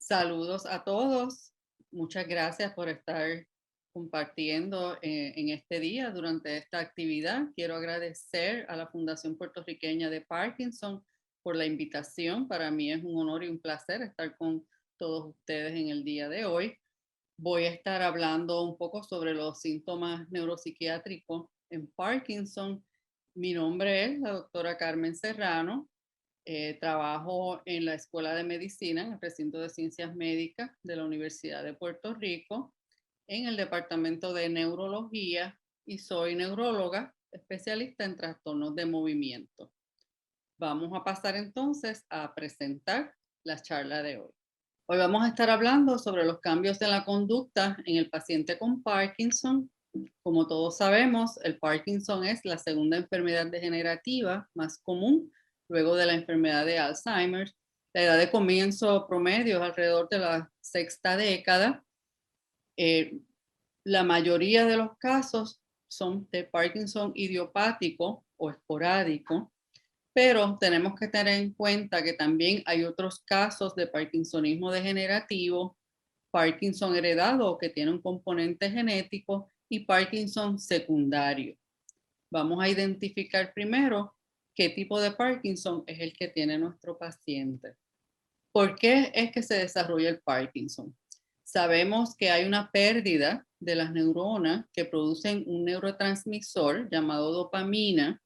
Saludos a todos. Muchas gracias por estar compartiendo en este día durante esta actividad. Quiero agradecer a la Fundación Puertorriqueña de Parkinson por la invitación. Para mí es un honor y un placer estar con todos ustedes en el día de hoy. Voy a estar hablando un poco sobre los síntomas neuropsiquiátricos en Parkinson. Mi nombre es la doctora Carmen Serrano. Trabajo en la Escuela de Medicina, en el recinto de Ciencias Médicas de la Universidad de Puerto Rico, en el departamento de neurología y soy neuróloga especialista en trastornos de movimiento. Vamos a pasar entonces a presentar la charla de hoy. Hoy vamos a estar hablando sobre los cambios en la conducta en el paciente con Parkinson. Como todos sabemos, el Parkinson es la segunda enfermedad degenerativa más común luego de la enfermedad de Alzheimer. La edad de comienzo promedio es alrededor de la sexta década. Eh, la mayoría de los casos son de Parkinson idiopático o esporádico, pero tenemos que tener en cuenta que también hay otros casos de parkinsonismo degenerativo, Parkinson heredado que tiene un componente genético y Parkinson secundario. Vamos a identificar primero qué tipo de Parkinson es el que tiene nuestro paciente. ¿Por qué es que se desarrolla el Parkinson? Sabemos que hay una pérdida de las neuronas que producen un neurotransmisor llamado dopamina.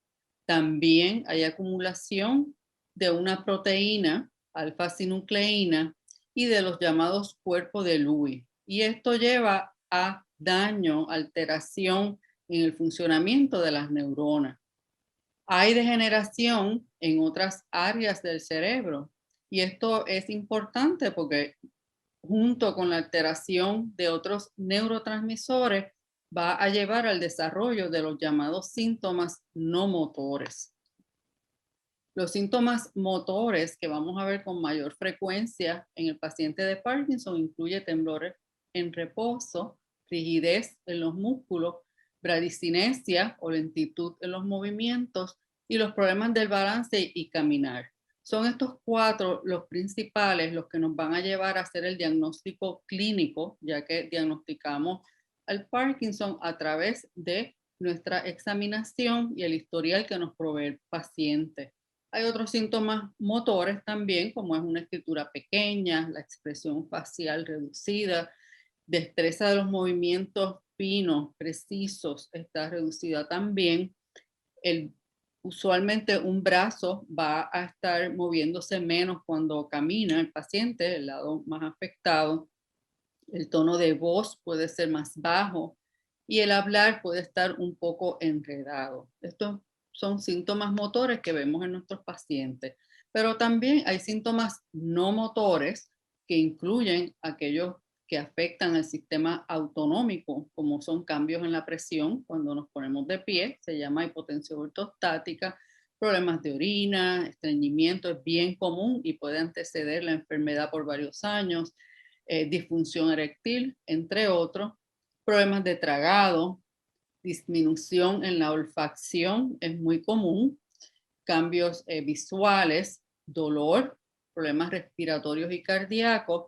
También hay acumulación de una proteína, alfa-sinucleína, y de los llamados cuerpos de Lewy. Y esto lleva a daño, alteración en el funcionamiento de las neuronas. Hay degeneración en otras áreas del cerebro y esto es importante porque junto con la alteración de otros neurotransmisores va a llevar al desarrollo de los llamados síntomas no motores. Los síntomas motores que vamos a ver con mayor frecuencia en el paciente de Parkinson incluye temblores en reposo, rigidez en los músculos, bradicinesia o lentitud en los movimientos y los problemas del balance y caminar. Son estos cuatro los principales, los que nos van a llevar a hacer el diagnóstico clínico, ya que diagnosticamos al Parkinson a través de nuestra examinación y el historial que nos provee el paciente. Hay otros síntomas motores también, como es una escritura pequeña, la expresión facial reducida, destreza de los movimientos finos, precisos, está reducida también. Usualmente un brazo va a estar moviéndose menos cuando camina el paciente, el lado más afectado. El tono de voz puede ser más bajo y el hablar puede estar un poco enredado. Estos son síntomas motores que vemos en nuestros pacientes, pero también hay síntomas no motores que incluyen aquellos que afectan el sistema autonómico, como son cambios en la presión cuando nos ponemos de pie, se llama hipotensión ortostática, problemas de orina, estreñimiento es bien común y puede anteceder la enfermedad por varios años, disfunción eréctil, entre otros, problemas de tragado, disminución en la olfacción es muy común, cambios visuales, dolor, problemas respiratorios y cardíacos.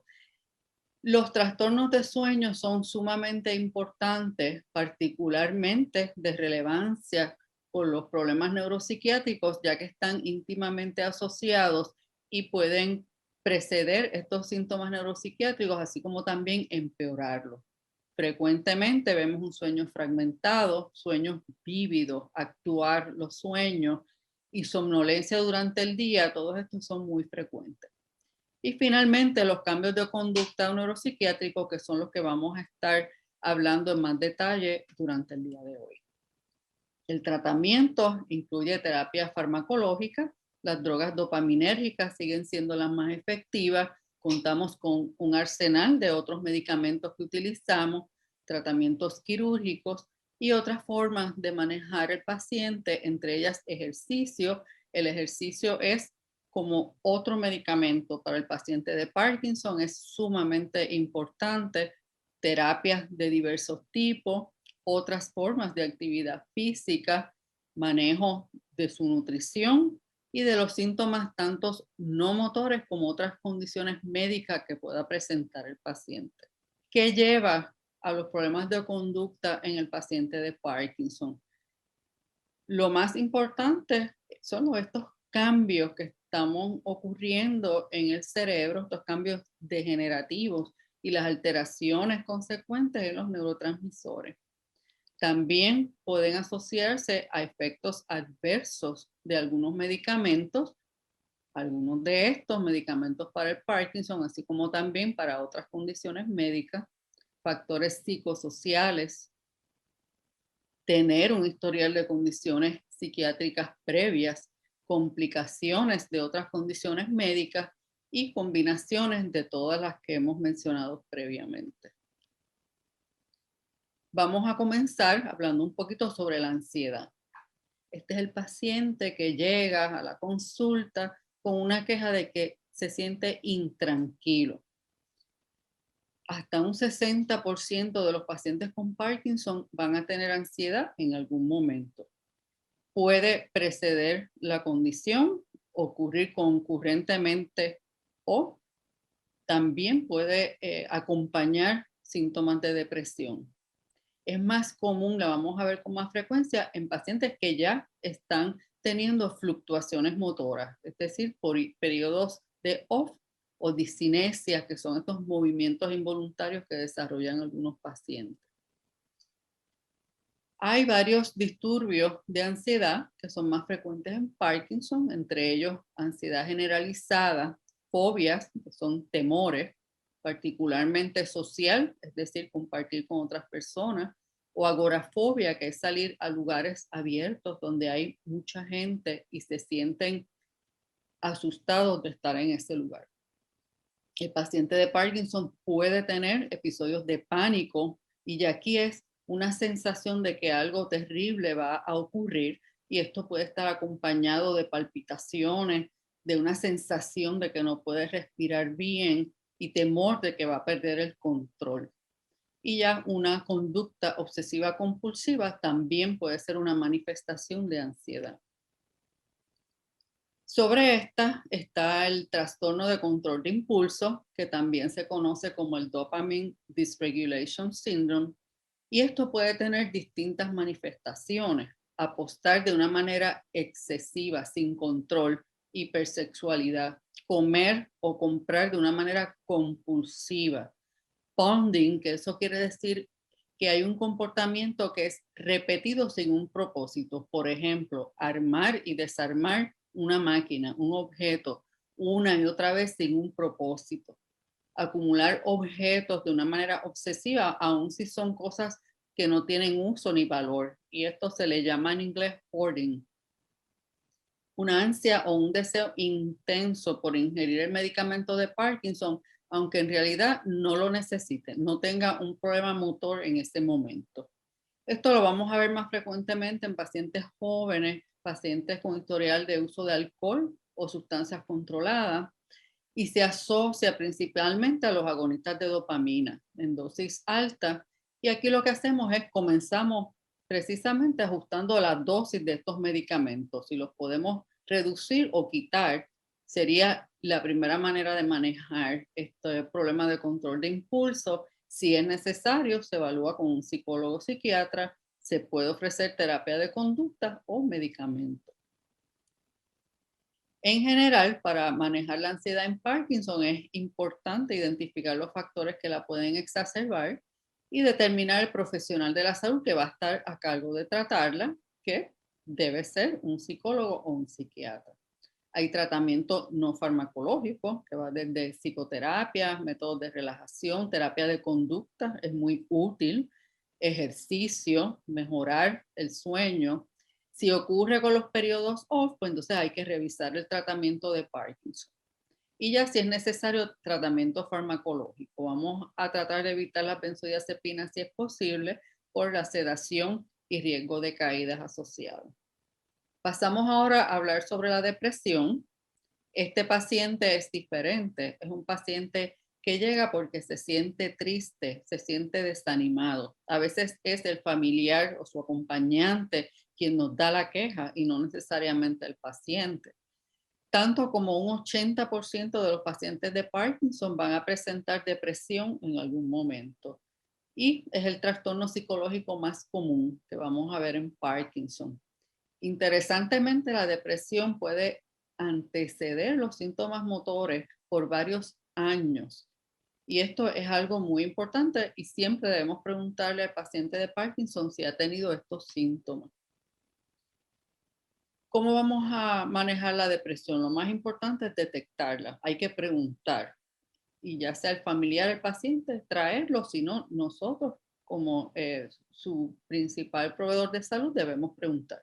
Los trastornos de sueño son sumamente importantes, particularmente de relevancia por los problemas neuropsiquiátricos, ya que están íntimamente asociados y pueden preceder estos síntomas neuropsiquiátricos, así como también empeorarlos. Frecuentemente vemos un sueño fragmentado, sueños vívidos, actuar los sueños y somnolencia durante el día, todos estos son muy frecuentes. Y finalmente, los cambios de conducta neuropsiquiátricos, que son los que vamos a estar hablando en más detalle durante el día de hoy. El tratamiento incluye terapia farmacológica, las drogas dopaminérgicas siguen siendo las más efectivas, contamos con un arsenal de otros medicamentos que utilizamos, tratamientos quirúrgicos y otras formas de manejar el paciente, entre ellas ejercicio. El ejercicio es como otro medicamento para el paciente de Parkinson, es sumamente importante, terapias de diversos tipos, otras formas de actividad física, manejo de su nutrición y de los síntomas tanto no motores como otras condiciones médicas que pueda presentar el paciente. ¿Qué lleva a los problemas de conducta en el paciente de Parkinson? Lo más importante son estos cambios que estamos ocurriendo en el cerebro, estos cambios degenerativos y las alteraciones consecuentes en los neurotransmisores. También pueden asociarse a efectos adversos de algunos medicamentos, algunos de estos medicamentos para el Parkinson, así como también para otras condiciones médicas, factores psicosociales, tener un historial de condiciones psiquiátricas previas, complicaciones de otras condiciones médicas y combinaciones de todas las que hemos mencionado previamente. Vamos a comenzar hablando un poquito sobre la ansiedad. Este es el paciente que llega a la consulta con una queja de que se siente intranquilo. Hasta un 60% de los pacientes con Parkinson van a tener ansiedad en algún momento. Puede preceder la condición, ocurrir concurrentemente o también puede acompañar síntomas de depresión. Es más común, la vamos a ver con más frecuencia en pacientes que ya están teniendo fluctuaciones motoras, es decir, por periodos de off o discinesia, que son estos movimientos involuntarios que desarrollan algunos pacientes. Hay varios disturbios de ansiedad que son más frecuentes en Parkinson, entre ellos ansiedad generalizada, fobias, que son temores, particularmente social, es decir, compartir con otras personas, o agorafobia, que es salir a lugares abiertos donde hay mucha gente y se sienten asustados de estar en ese lugar. El paciente de Parkinson puede tener episodios de pánico y ya aquí es una sensación de que algo terrible va a ocurrir y esto puede estar acompañado de palpitaciones, de una sensación de que no puede respirar bien y temor de que va a perder el control. Y ya una conducta obsesiva compulsiva también puede ser una manifestación de ansiedad. Sobre esta está el trastorno de control de impulso, que también se conoce como el Dopamine Dysregulation Syndrome, y esto puede tener distintas manifestaciones: apostar de una manera excesiva, sin control, hipersexualidad, comer o comprar de una manera compulsiva, ponding, que eso quiere decir que hay un comportamiento que es repetido sin un propósito. Por ejemplo, armar y desarmar una máquina, un objeto, una y otra vez sin un propósito. Acumular objetos de una manera obsesiva, aun si son cosas que no tienen uso ni valor. Y esto se le llama en inglés hoarding. Una ansia o un deseo intenso por ingerir el medicamento de Parkinson, aunque en realidad no lo necesite, no tenga un problema motor en ese momento. Esto lo vamos a ver más frecuentemente en pacientes jóvenes, pacientes con historial de uso de alcohol o sustancias controladas, y se asocia principalmente a los agonistas de dopamina en dosis alta. Y aquí lo que hacemos es comenzamos precisamente ajustando la dosis de estos medicamentos. Si los podemos reducir o quitar, sería la primera manera de manejar este problema de control de impulso. Si es necesario, se evalúa con un psicólogo o psiquiatra, se puede ofrecer terapia de conducta o medicamento. En general, para manejar la ansiedad en Parkinson es importante identificar los factores que la pueden exacerbar y determinar el profesional de la salud que va a estar a cargo de tratarla, que debe ser un psicólogo o un psiquiatra. Hay tratamiento no farmacológico que va desde psicoterapia, métodos de relajación, terapia de conducta, es muy útil, ejercicio, mejorar el sueño. Si ocurre con los periodos off, pues entonces hay que revisar el tratamiento de Parkinson. Y ya si es necesario tratamiento farmacológico, vamos a tratar de evitar la benzodiazepina si es posible por la sedación y riesgo de caídas asociadas. Pasamos ahora a hablar sobre la depresión. Este paciente es diferente, es un paciente que llega porque se siente triste, se siente desanimado. A veces es el familiar o su acompañante quien nos da la queja y no necesariamente el paciente. Tanto como un 80% de los pacientes de Parkinson van a presentar depresión en algún momento. Y es el trastorno psicológico más común que vamos a ver en Parkinson. Interesantemente, la depresión puede anteceder los síntomas motores por varios años. Y esto es algo muy importante y siempre debemos preguntarle al paciente de Parkinson si ha tenido estos síntomas. ¿Cómo vamos a manejar la depresión? Lo más importante es detectarla. Hay que preguntar. Y ya sea el familiar, el paciente, traerlo, si no, nosotros como su principal proveedor de salud debemos preguntar.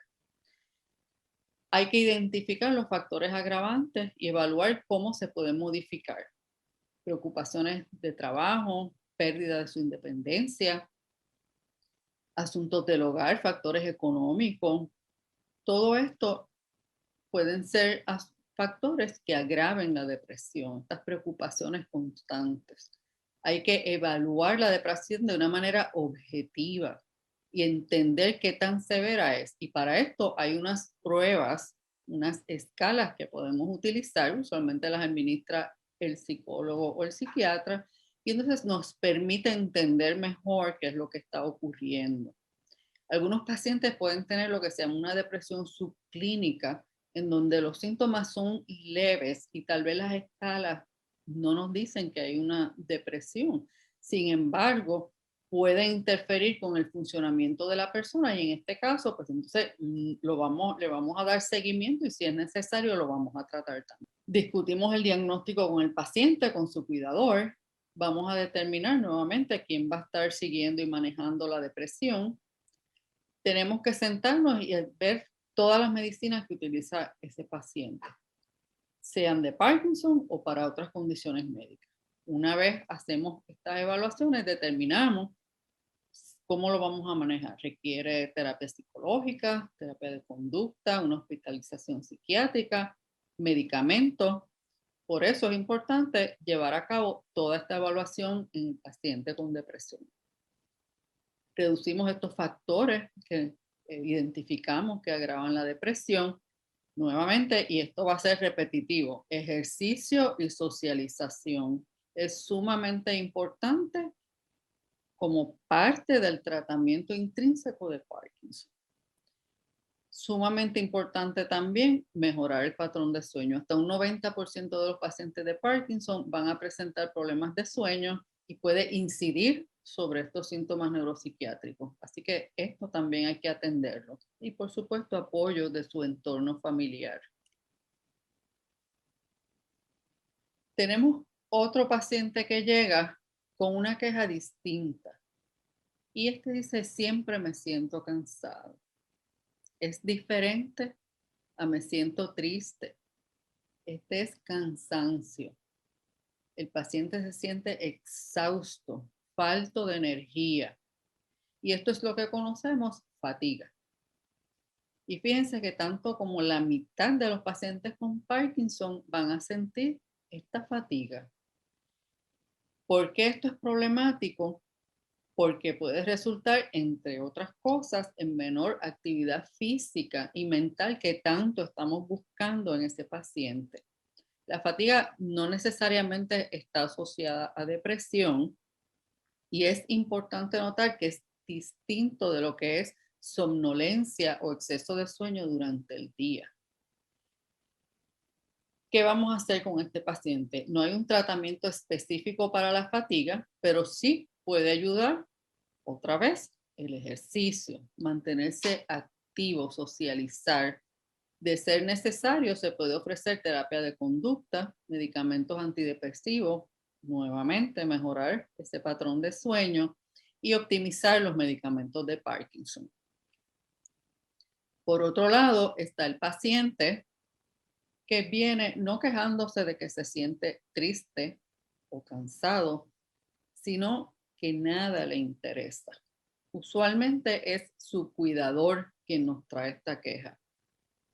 Hay que identificar los factores agravantes y evaluar cómo se pueden modificar. Preocupaciones de trabajo, pérdida de su independencia, asuntos del hogar, factores económicos. Todo esto pueden ser factores que agraven la depresión, estas preocupaciones constantes. Hay que evaluar la depresión de una manera objetiva y entender qué tan severa es. Y para esto hay unas pruebas, unas escalas que podemos utilizar, usualmente las administra el psicólogo o el psiquiatra, y entonces nos permite entender mejor qué es lo que está ocurriendo. Algunos pacientes pueden tener lo que se llama una depresión subclínica, en donde los síntomas son leves y tal vez las escalas no nos dicen que hay una depresión. Sin embargo, puede interferir con el funcionamiento de la persona y en este caso, pues entonces le vamos a dar seguimiento y si es necesario lo vamos a tratar también. Discutimos el diagnóstico con el paciente, con su cuidador. Vamos a determinar nuevamente quién va a estar siguiendo y manejando la depresión. Tenemos que sentarnos y ver todas las medicinas que utiliza ese paciente, sean de Parkinson o para otras condiciones médicas. Una vez hacemos estas evaluaciones, determinamos cómo lo vamos a manejar. Requiere terapia psicológica, terapia de conducta, una hospitalización psiquiátrica, medicamentos. Por eso es importante llevar a cabo toda esta evaluación en el paciente con depresión. Reducimos estos factores que identificamos que agravan la depresión nuevamente, y esto va a ser repetitivo, ejercicio y socialización. Es sumamente importante como parte del tratamiento intrínseco de Parkinson. Sumamente importante también mejorar el patrón de sueño. Hasta un 90% de los pacientes de Parkinson van a presentar problemas de sueño y puede incidir sobre estos síntomas neuropsiquiátricos. Así que esto también hay que atenderlo. Y por supuesto, apoyo de su entorno familiar. Tenemos otro paciente que llega con una queja distinta. Y este dice, siempre me siento cansado. Es diferente a me siento triste. Este es cansancio. El paciente se siente exhausto, falto de energía. Y esto es lo que conocemos, fatiga. Y fíjense que tanto como la mitad de los pacientes con Parkinson van a sentir esta fatiga. ¿Por qué esto es problemático? Porque puede resultar, entre otras cosas, en menor actividad física y mental que tanto estamos buscando en ese paciente. La fatiga no necesariamente está asociada a depresión y es importante notar que es distinto de lo que es somnolencia o exceso de sueño durante el día. ¿Qué vamos a hacer con este paciente? No hay un tratamiento específico para la fatiga, pero sí puede ayudar otra vez el ejercicio, mantenerse activo, socializar. De ser necesario, se puede ofrecer terapia de conducta, medicamentos antidepresivos, nuevamente mejorar ese patrón de sueño y optimizar los medicamentos de Parkinson. Por otro lado, está el paciente que viene no quejándose de que se siente triste o cansado, sino que nada le interesa. Usualmente es su cuidador quien nos trae esta queja.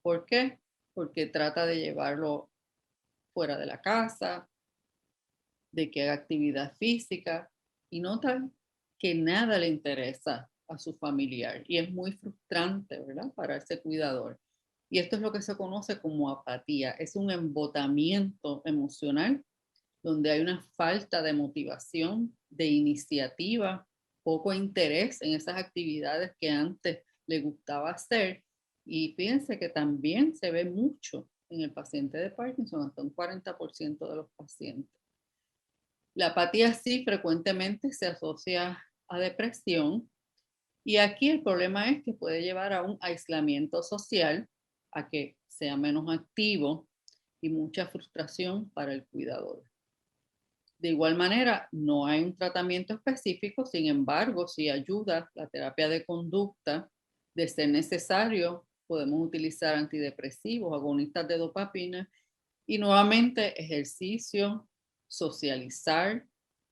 ¿Por qué? Porque trata de llevarlo fuera de la casa, de que haga actividad física y nota que nada le interesa a su familiar y es muy frustrante, ¿verdad? Para ese cuidador. Y esto es lo que se conoce como apatía. Es un embotamiento emocional donde hay una falta de motivación, de iniciativa, poco interés en esas actividades que antes le gustaba hacer. Y fíjense que también se ve mucho en el paciente de Parkinson, hasta un 40% de los pacientes. La apatía sí frecuentemente se asocia a depresión y aquí el problema es que puede llevar a un aislamiento social, a que sea menos activo y mucha frustración para el cuidador. De igual manera, no hay un tratamiento específico, sin embargo, si ayuda la terapia de conducta, de ser necesario, podemos utilizar antidepresivos, agonistas de dopamina y nuevamente ejercicio, socializar,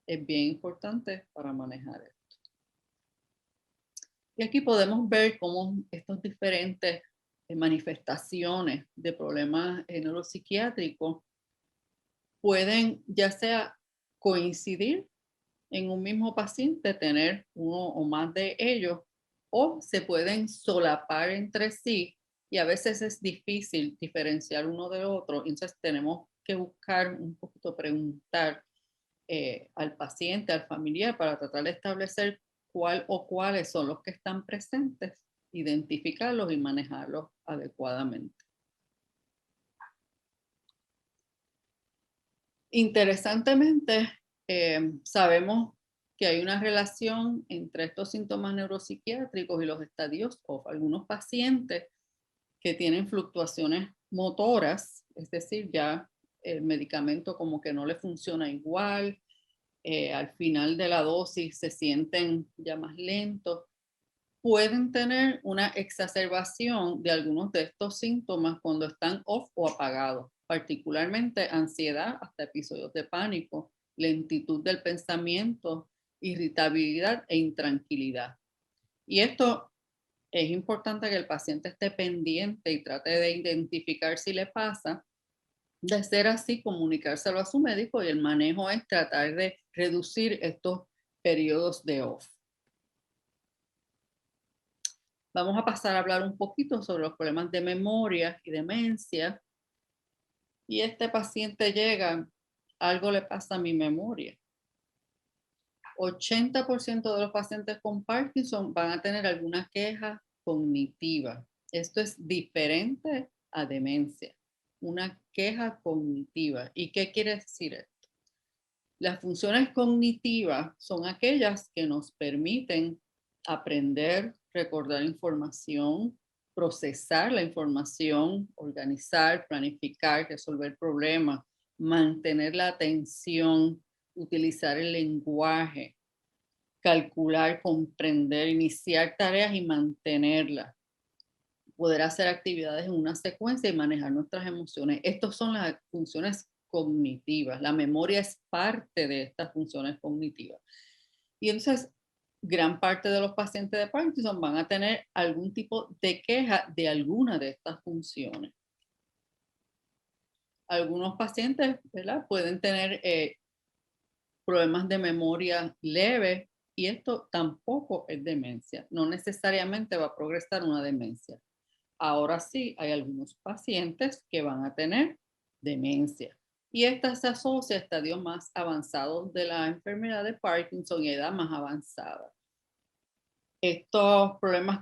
es bien importante para manejar esto. Y aquí podemos ver cómo estos diferentes manifestaciones de problemas neuropsiquiátricos pueden ya sea coincidir en un mismo paciente, tener uno o más de ellos, o se pueden solapar entre sí y a veces es difícil diferenciar uno de otro. Entonces tenemos que buscar un poquito, preguntar al paciente, al familiar, para tratar de establecer cuál o cuáles son los que están presentes, identificarlos y manejarlos adecuadamente. Interesantemente, sabemos que hay una relación entre estos síntomas neuropsiquiátricos y los estadios o algunos pacientes que tienen fluctuaciones motoras, es decir, ya el medicamento como que no le funciona igual, al final de la dosis se sienten ya más lentos, pueden tener una exacerbación de algunos de estos síntomas cuando están off o apagados, particularmente ansiedad, hasta episodios de pánico, lentitud del pensamiento, irritabilidad e intranquilidad. Y esto es importante que el paciente esté pendiente y trate de identificar si le pasa. De ser así, comunicárselo a su médico y el manejo es tratar de reducir estos periodos de off. Vamos a pasar a hablar un poquito sobre los problemas de memoria y demencia. Y este paciente llega, algo le pasa a mi memoria. 80% de los pacientes con Parkinson van a tener alguna queja cognitiva. Esto es diferente a demencia, una queja cognitiva. ¿Y qué quiere decir esto? Las funciones cognitivas son aquellas que nos permiten aprender, recordar información, procesar la información, organizar, planificar, resolver problemas, mantener la atención, utilizar el lenguaje, calcular, comprender, iniciar tareas y mantenerlas, poder hacer actividades en una secuencia y manejar nuestras emociones. Estas son las funciones cognitivas. La memoria es parte de estas funciones cognitivas. Y entonces, gran parte de los pacientes de Parkinson van a tener algún tipo de queja de alguna de estas funciones. Algunos pacientes, ¿verdad?, pueden tener problemas de memoria leve y esto tampoco es demencia. No necesariamente va a progresar una demencia. Ahora sí, hay algunos pacientes que van a tener demencia. Y esta se asocia a estadios más avanzados de la enfermedad de Parkinson y edad más avanzada. Estos problemas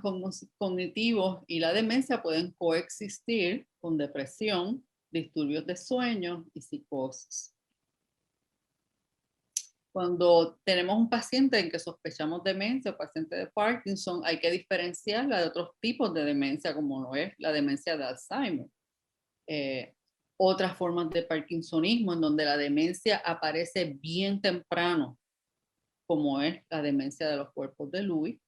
cognitivos y la demencia pueden coexistir con depresión, disturbios de sueño y psicosis. Cuando tenemos un paciente en que sospechamos demencia o paciente de Parkinson, hay que diferenciarla de otros tipos de demencia, como lo es la demencia de Alzheimer. Eh, Otras formas de Parkinsonismo, en donde la demencia aparece bien temprano, como es la demencia de los cuerpos de Lewy,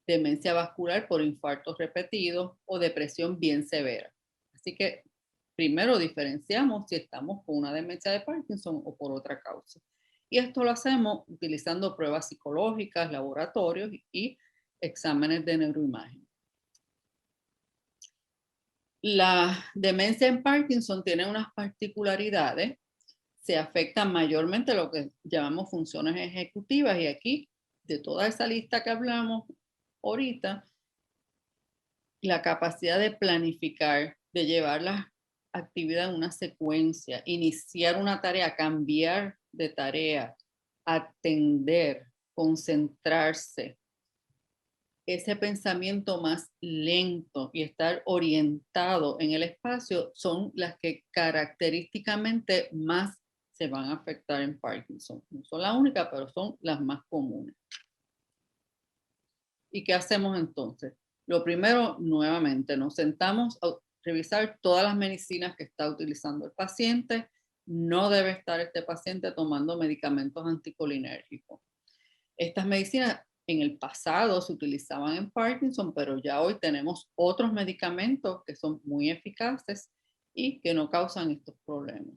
demencia vascular por infartos repetidos o depresión bien severa. Así que primero diferenciamos si estamos con una demencia de Parkinson o por otra causa. Y esto lo hacemos utilizando pruebas psicológicas, laboratorios y exámenes de neuroimagen. La demencia en Parkinson tiene unas particularidades. Se afectan mayormente lo que llamamos funciones ejecutivas y aquí, de toda esa lista que hablamos ahorita, la capacidad de planificar, de llevar la actividad en una secuencia, iniciar una tarea, cambiar de tarea, atender, concentrarse, ese pensamiento más lento y estar orientado en el espacio son las que característicamente más se van a afectar en Parkinson. No son la única, pero son las más comunes. ¿Y qué hacemos entonces? Lo primero, nuevamente, nos sentamos a revisar todas las medicinas que está utilizando el paciente. No debe estar este paciente tomando medicamentos anticolinérgicos. Estas medicinas en el pasado se utilizaban en Parkinson, pero ya hoy tenemos otros medicamentos que son muy eficaces y que no causan estos problemas.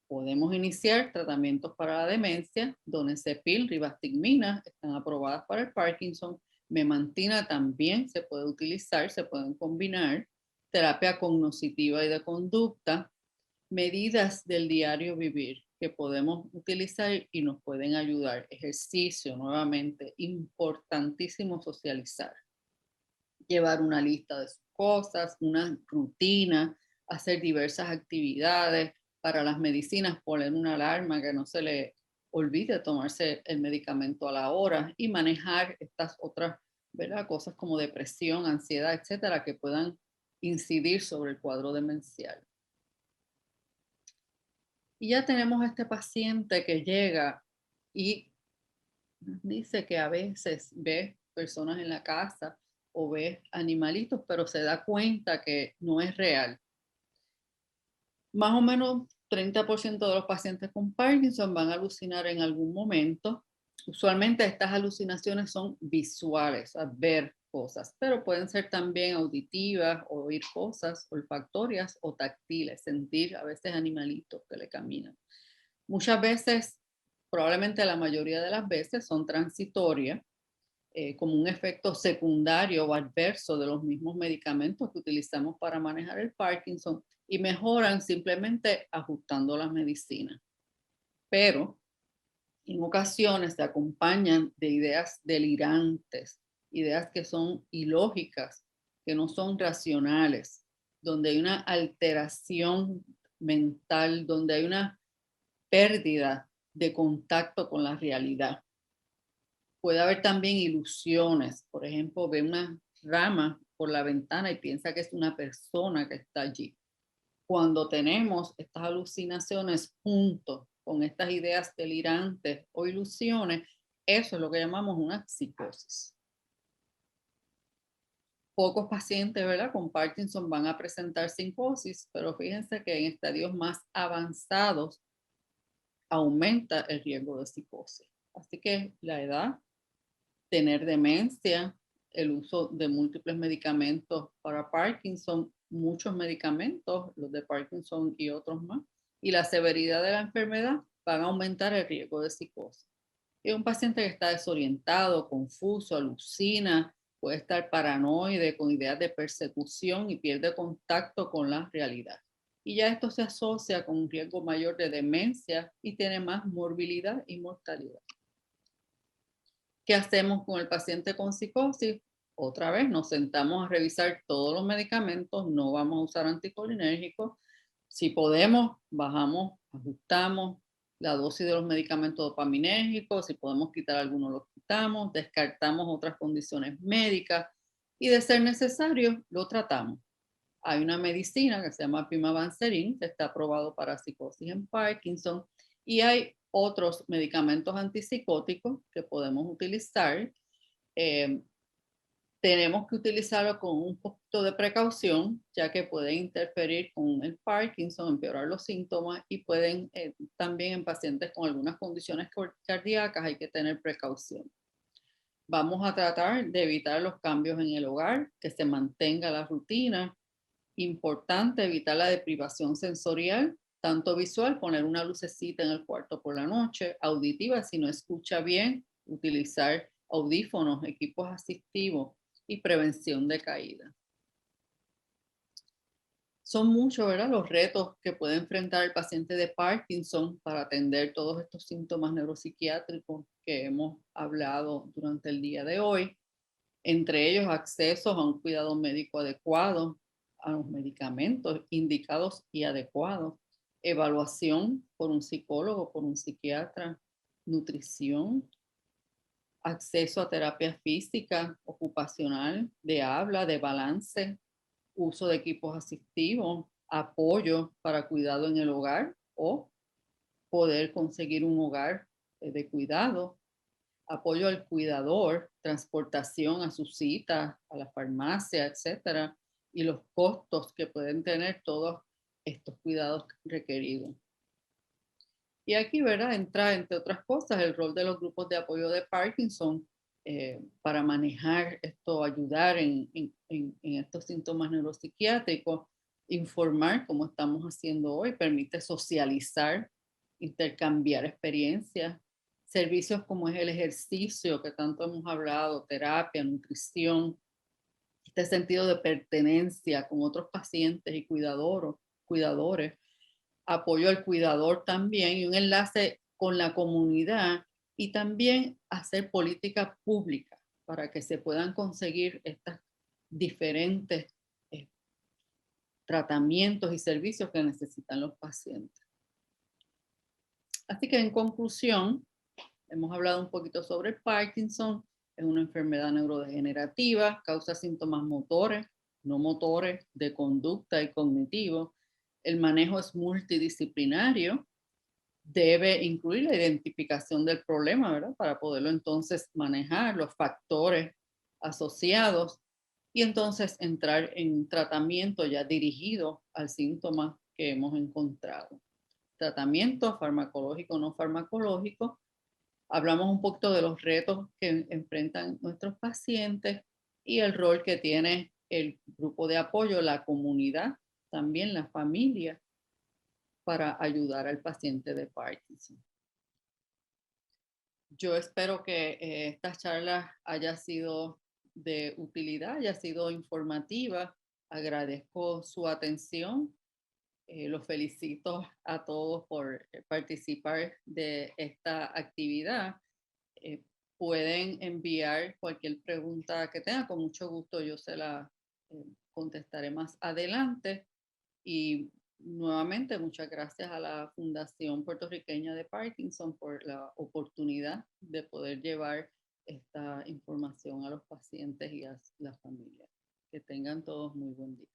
Podemos iniciar tratamientos para la demencia, donepezil, rivastigmina, están aprobadas para el Parkinson. Memantina también se puede utilizar, se pueden combinar. Terapia cognitiva y de conducta, medidas del diario vivir que podemos utilizar y nos pueden ayudar. Ejercicio, nuevamente, importantísimo socializar. Llevar una lista de sus cosas, una rutina, hacer diversas actividades. Para las medicinas, poner una alarma que no se le olvide tomarse el medicamento a la hora y manejar estas otras, ¿verdad? Cosas como depresión, ansiedad, etcétera, que puedan incidir sobre el cuadro demencial. Y ya tenemos a este paciente que llega y dice que a veces ve personas en la casa o ve animalitos, pero se da cuenta que no es real. Más o menos 30% de los pacientes con Parkinson van a alucinar en algún momento. Usualmente estas alucinaciones son visuales, a ver cosas, pero pueden ser también auditivas, oír cosas, olfactorias o táctiles, sentir a veces animalitos que le caminan. Muchas veces, probablemente la mayoría de las veces, son transitorias, como un efecto secundario o adverso de los mismos medicamentos que utilizamos para manejar el Parkinson y mejoran simplemente ajustando las medicinas. Pero en ocasiones se acompañan de ideas delirantes, ideas que son ilógicas, que no son racionales, donde hay una alteración mental, donde hay una pérdida de contacto con la realidad. Puede haber también ilusiones, por ejemplo, ve una rama por la ventana y piensa que es una persona que está allí. Cuando tenemos estas alucinaciones junto con estas ideas delirantes o ilusiones, eso es lo que llamamos una psicosis. Pocos pacientes, ¿verdad?, con Parkinson van a presentar psicosis, pero fíjense que en estadios más avanzados aumenta el riesgo de psicosis. Así que la edad, tener demencia, el uso de múltiples medicamentos para Parkinson, muchos medicamentos, los de Parkinson y otros más, y la severidad de la enfermedad van a aumentar el riesgo de psicosis. Es un paciente que está desorientado, confuso, alucina, puede estar paranoide, con ideas de persecución y pierde contacto con la realidad. Y ya esto se asocia con un riesgo mayor de demencia y tiene más morbilidad y mortalidad. ¿Qué hacemos con el paciente con psicosis? Otra vez nos sentamos a revisar todos los medicamentos, no vamos a usar anticolinérgicos. Si podemos, bajamos, ajustamos la dosis de los medicamentos dopaminérgicos, si podemos quitar algunos, los quitamos, descartamos otras condiciones médicas y de ser necesario, lo tratamos. Hay una medicina que se llama pimavanserin, que está aprobado para psicosis en Parkinson, y hay otros medicamentos antipsicóticos que podemos utilizar. Eh, Tenemos que utilizarlo con un poquito de precaución, ya que pueden interferir con el Parkinson, empeorar los síntomas y pueden también en pacientes con algunas condiciones cardíacas hay que tener precaución. Vamos a tratar de evitar los cambios en el hogar, que se mantenga la rutina. Importante evitar la deprivación sensorial, tanto visual, poner una lucecita en el cuarto por la noche, auditiva, si no escucha bien, utilizar audífonos, equipos asistivos y prevención de caída. Son muchos, ¿verdad?, los retos que puede enfrentar el paciente de Parkinson para atender todos estos síntomas neuropsiquiátricos que hemos hablado durante el día de hoy. Entre ellos, acceso a un cuidado médico adecuado, a los medicamentos indicados y adecuados, evaluación por un psicólogo, por un psiquiatra, nutrición, acceso a terapia física, ocupacional, de habla, de balance, uso de equipos asistivos, apoyo para cuidado en el hogar o poder conseguir un hogar de cuidado, apoyo al cuidador, transportación a su cita, a la farmacia, etcétera, y los costos que pueden tener todos estos cuidados requeridos. Y aquí, ¿verdad? Entra, entre otras cosas, el rol de los grupos de apoyo de Parkinson para manejar esto, ayudar en estos síntomas neuropsiquiátricos, informar como estamos haciendo hoy, permite socializar, intercambiar experiencias, servicios como es el ejercicio que tanto hemos hablado, terapia, nutrición, este sentido de pertenencia con otros pacientes y cuidadores, apoyo al cuidador también y un enlace con la comunidad y también hacer política pública para que se puedan conseguir estas diferentes eh, tratamientos y servicios que necesitan los pacientes. Así que en conclusión, hemos hablado un poquito sobre el Parkinson. Es una enfermedad neurodegenerativa, causa síntomas motores, no motores, de conducta y cognitivo. El manejo es multidisciplinario, debe incluir la identificación del problema, ¿verdad? Para poderlo entonces manejar los factores asociados y entonces entrar en tratamiento ya dirigido al síntoma que hemos encontrado. Tratamiento farmacológico, no farmacológico. Hablamos un poquito de los retos que enfrentan nuestros pacientes y el rol que tiene el grupo de apoyo, la comunidad, también la familia, para ayudar al paciente de Parkinson. Yo espero que esta charla haya sido de utilidad, haya sido informativa. Agradezco su atención. Los felicito a todos por participar de esta actividad. Eh, Pueden enviar cualquier pregunta que tengan, con mucho gusto yo se la contestaré más adelante. Y nuevamente, muchas gracias a la Fundación Puertorriqueña de Parkinson por la oportunidad de poder llevar esta información a los pacientes y a las familias. Que tengan todos muy buen día.